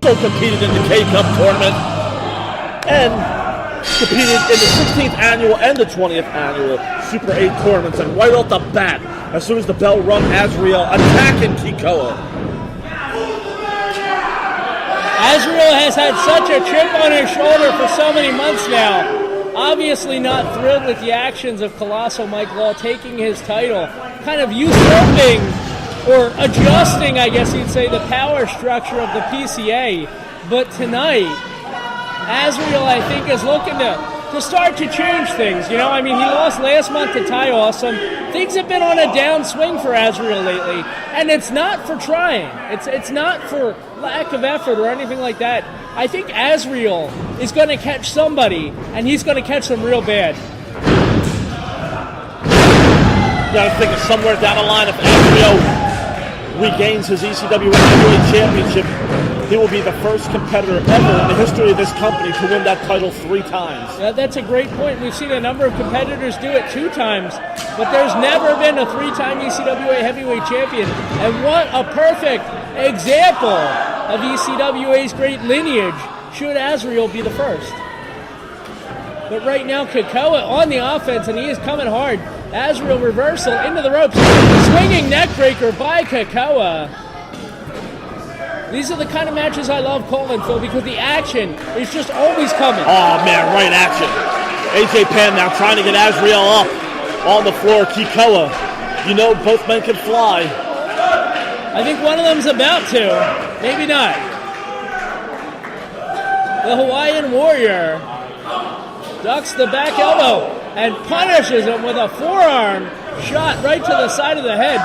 also competed in the K-Cup tournament and competed in the 16th annual and the 20th annual Super 8 tournaments. And right off the bat, as soon as the bell rung, Azrieal attacking Kekoa. Azrieal has had such a chip on his shoulder for so many months now. Obviously not thrilled with the actions of Colossal Mike Law taking his title, kind of usurping or adjusting, I guess you'd say, the power structure of the PCA. But tonight, Azrieal, I think, is looking to start to change things. You know, I mean, he lost last month to Ty Awesome. Things have been on a downswing for Azrieal lately, and it's not for trying. It's not for lack of effort or anything like that. I think Azrieal is going to catch somebody, and he's going to catch them real bad. Got to think of somewhere down the line, if Azrieal regains his ECWA Heavyweight Championship, he will be the first competitor ever in the history of this company to win that title 3 times. Yeah, that's a great point. We've seen a number of competitors do it 2 times, but there's never been a 3-time ECWA Heavyweight Champion. And what a perfect example of ECWA's great lineage should Azrieal be the first. But right now, Kekoa on the offense, and he is coming hard. Azrieal reversal into the ropes. Swinging neck breaker by Kekoa. These are the kind of matches I love calling, Phil, because the action is just always coming. Oh, man, right action. AJ Penn now trying to get Azrieal up on the floor. Kekoa, you know both men can fly. I think one of them's about to. Maybe not. The Hawaiian Warrior ducks the back elbow and punishes him with a forearm shot right to the side of the head.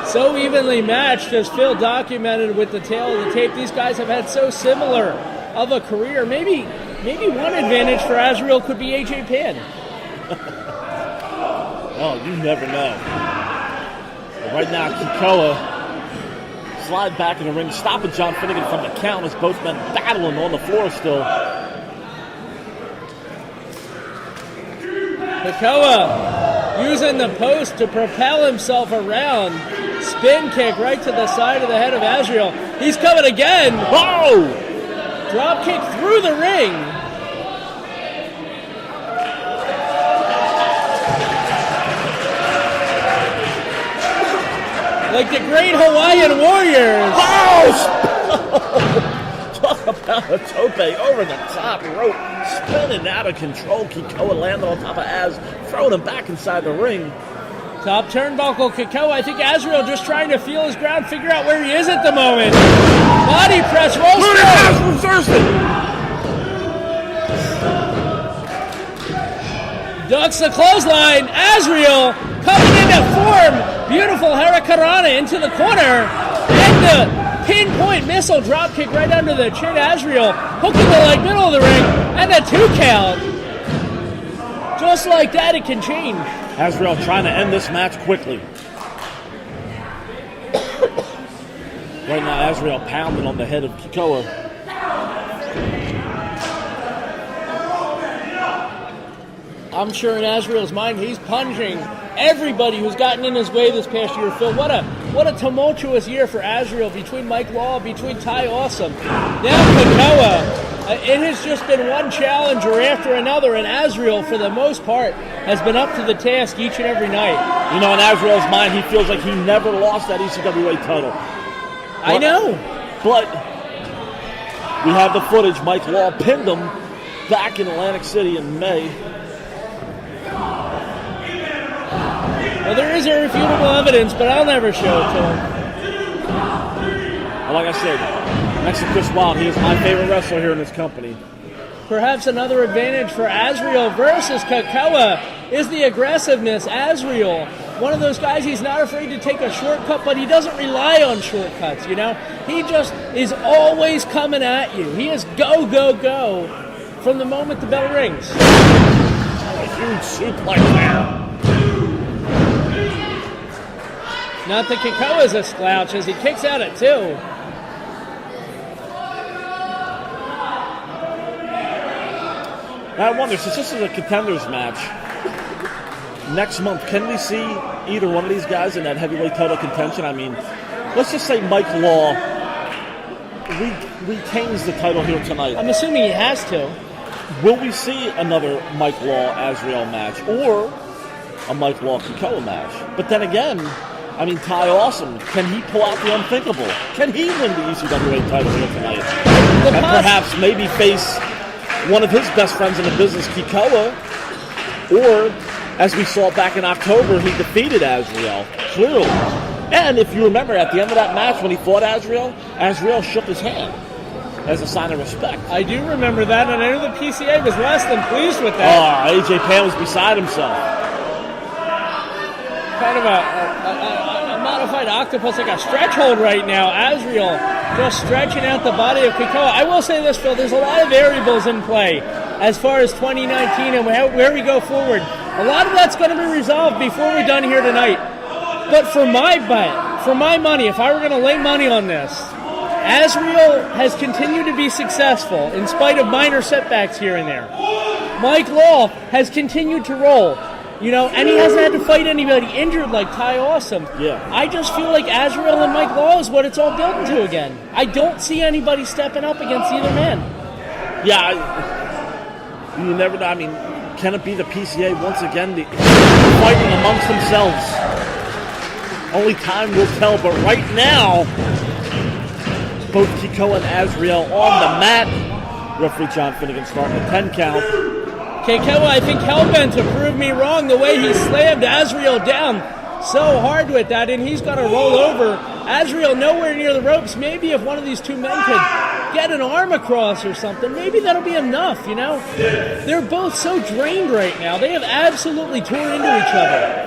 So evenly matched, as Phil documented with the tail of the tape. These guys have had so similar of a career. Maybe one advantage for Azrieal could be AJ Penn. Oh, you never know. But right now, Kekoa slide back in the ring, stopping John Finnegan from the count as both men battling on the floor still. Kekoa using the post to propel himself around. Spin kick right to the side of the head of Azrieal. He's coming again. Whoa! Drop kick through the ring. Like the great Hawaiian Warriors. Oh! Talk about a tope over the top rope. Spinning out of control. Kekoa landing on top of Az, throwing him back inside the ring. Top turnbuckle, Kekoa. I think Azrieal just trying to feel his ground, figure out where he is at the moment. Body press, rolls through. Ducks the clothesline. Azrieal coming into form. Beautiful Hurricanrana into the corner. And the pinpoint missile drop kick right under the chin. Azrieal hooking the leg, middle of the ring, and a 2 count. Just like that, it can change. Azrieal trying to end this match quickly. Right now, Azrieal pounding on the head of Kekoa. I'm sure in Azrieal's mind, he's punching everybody who's gotten in his way this past year, Phil. What a tumultuous year for Azrieal between Mike Law, between Ty Awesome. Now Kekoa. It has just been one challenger after another, and Azrieal, for the most part, has been up to the task each and every night. You know, in Azrieal's mind, he feels like he never lost that ECWA title. I know. But we have the footage. Mike Law pinned him back in Atlantic City in May. Well, there is irrefutable evidence, but I'll never show it to him. Well, like I said, next to Chris Wilde, he is my favorite wrestler here in this company. Perhaps another advantage for Azrieal versus Kekoa is the aggressiveness. Azrieal, one of those guys, he's not afraid to take a shortcut, but he doesn't rely on shortcuts, you know? He just is always coming at you. He is go, go, go from the moment the bell rings. A huge suplex there. Not that Kekoa's a slouch as he kicks out at 2. I wonder, since this is a contenders match, next month, can we see either one of these guys in that heavyweight title contention? I mean, let's just say Mike Law retains the title here tonight, I'm assuming he has to. will we see another Mike Law Azrieal match or a Mike Law Kekoa match? But then again, I mean, Ty Awesome, can he pull out the unthinkable? Can he win the ECWA title here tonight? And perhaps maybe face one of his best friends in the business, Kekoa, or, as we saw back in October, he defeated Azrieal, clearly. And if you remember, at the end of that match when he fought Azrieal, Azrieal shook his hand as a sign of respect. I do remember that, and I know the PCA was less than pleased with that. Oh, AJ Pan was beside himself. Kind of a modified octopus, like a stretch hold right now. Azrieal just stretching out the body of Kekoa. I will say this, Phil, there's a lot of variables in play as far as 2019 and where we go forward. A lot of that's going to be resolved before we're done here tonight. But for my bet, for my money, if I were going to lay money on this, Azrieal has continued to be successful in spite of minor setbacks here and there. Mike Law has continued to roll. You know, and he hasn't had to fight anybody injured like Ty Awesome. Yeah. I just feel like Azrieal and Mike Law is what it's all building to again. I don't see anybody stepping up against either man. Yeah, you never know. I mean, can it be the PCA once again fighting amongst themselves? Only time will tell, but right now, both Kekoa and Azrieal on the mat. Referee John Finnegan starting the 10 count. Kekoa, I think, hellbent to prove me wrong the way he slammed Azrieal down so hard with that, and he's got to roll over. Azrieal nowhere near the ropes. Maybe if one of these two men could get an arm across or something, maybe that'll be enough, you know? They're both so drained right now. They have absolutely torn into each other.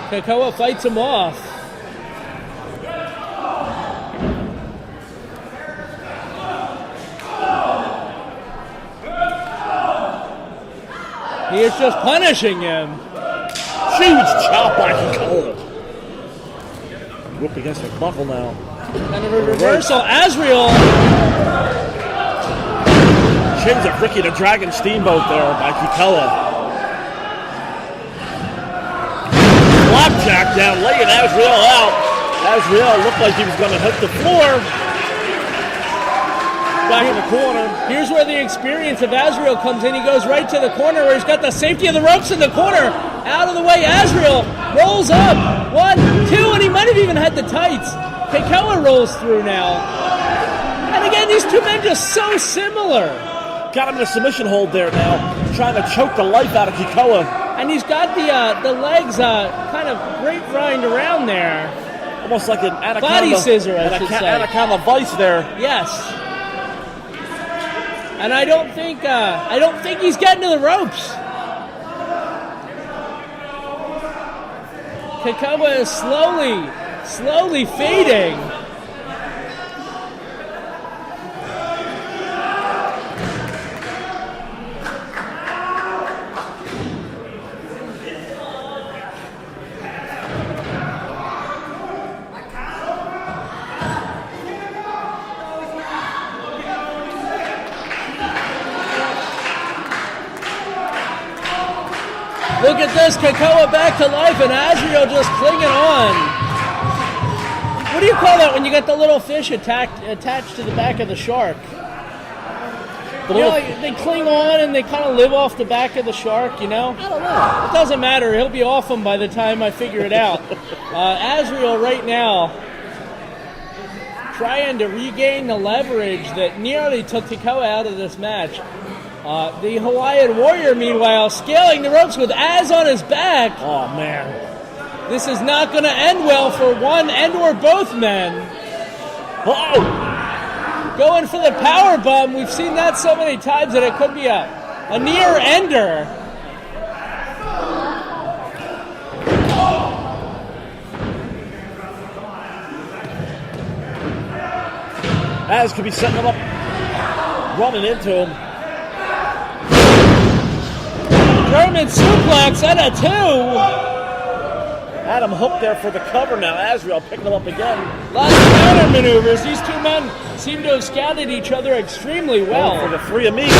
Kekoa fights him off. He is just punishing him. Huge chop by Kekoa. Whoop against the buckle now. And a reversal. Azrieal. Chins of Ricky the Dragon Steamboat there by Kekoa. Flapjack down, laying Azrieal out. Azrieal looked like he was going to hit the floor. Back in the corner. Here's where the experience of Azrieal comes in. He goes right to the corner where he's got the safety of the ropes in the corner. Out of the way, Azrieal rolls up. 1, 2, and he might have even had the tights. Kekoa rolls through now. And again, these two men just so similar. Got him in a submission hold there now, trying to choke the life out of Kekoa. And he's got the legs kind of grapevine around there. Almost like an anaconda. Body scissor, I should say. Anaconda vice there. Yes. And I don't think he's getting to the ropes. Kekoa is slowly fading. Look at this, Kekoa back to life, and Azrieal just clinging on. What do you call that when you got the little fish attached to the back of the shark? You know, like they cling on and they kind of live off the back of the shark, you know? I don't know. It doesn't matter. He'll be off them by the time I figure it out. Azrieal right now trying to regain the leverage that nearly took Kekoa out of this match. The Hawaiian Warrior, meanwhile, scaling the ropes with Az on his back. Oh, man. This is not going to end well for one and or both men. Uh-oh! Going for the power bomb. We've seen that so many times that it could be a near ender. Az could be setting him up, running into him. German suplex and a 2. Had him hooked there for the cover now. Azrieal picking him up again. Lots of counter maneuvers. These two men seem to have scouted each other extremely well. For the three amigos.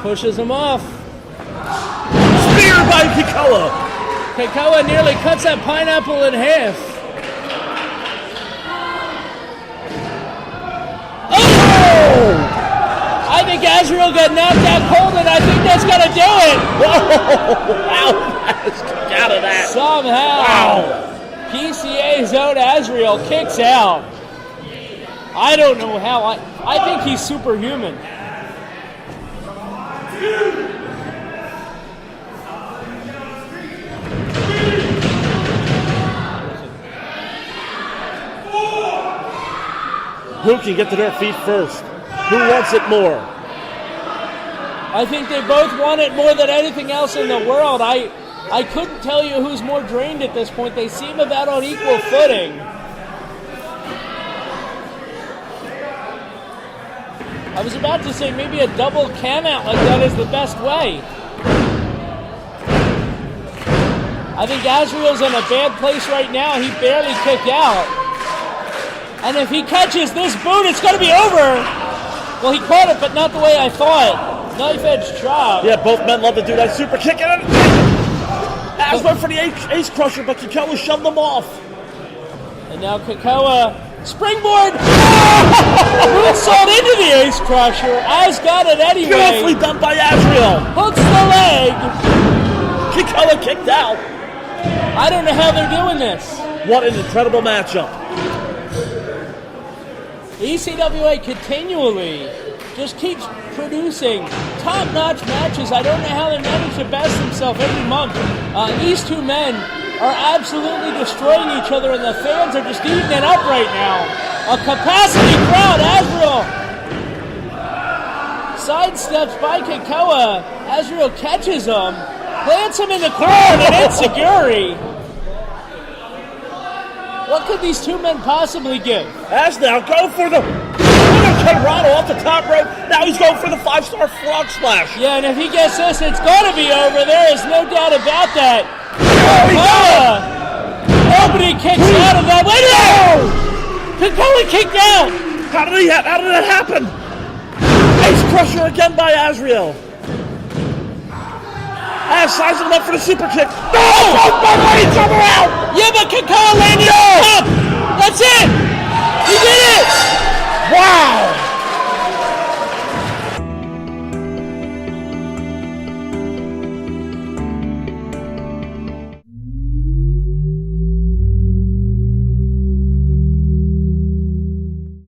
Pushes him off. Spear by Kekoa. Kekoa nearly cuts that pineapple in half. Oh! I think Azrieal got knocked out cold, and I think that's going to do it. Whoa! Wow, get out of that. Somehow. Wow. PCA's own Azrieal kicks out. I don't know how. I think he's superhuman. Who can get to their feet first? Who wants it more? I think they both want it more than anything else in the world. I couldn't tell you who's more drained at this point. They seem about on equal footing. I was about to say maybe a double cam out like that is the best way. I think Azriel's in a bad place right now. He barely kicked out. And if he catches this boot, it's going to be over. Well, he caught it, but not the way I thought. Knife edge chop. Yeah, both men love to do that super kick. Az went for the ace crusher, but Kekoa shoved them off. And now Kekoa springboard. Moonsault into the ace crusher. Az got it anyway. Beautifully done by Azrieal. Hooks the leg. Kekoa kicked out. I don't know how they're doing this. What an incredible matchup. ECWA continually just keeps producing top-notch matches. I don't know how they manage to best themselves every month. These two men are absolutely destroying each other, and the fans are just eating it up right now. A capacity crowd. Azrieal sidesteps by Kekoa. Azrieal catches him, plants him in the corner, and it's Seguri. What could these two men possibly give? Az now go for the Toronto off the top rope. Now he's going for the 5-star frog splash. Yeah, and if he gets this, it's going to be over. There is no doubt about that. Nobody kicks out of that. Wait a minute! Kekoa kicked out. How did that happen? Ace crusher again by Azrieal. Az sizing him up for the super kick. No! Both men let each other out. Yeah, but Kekoa landed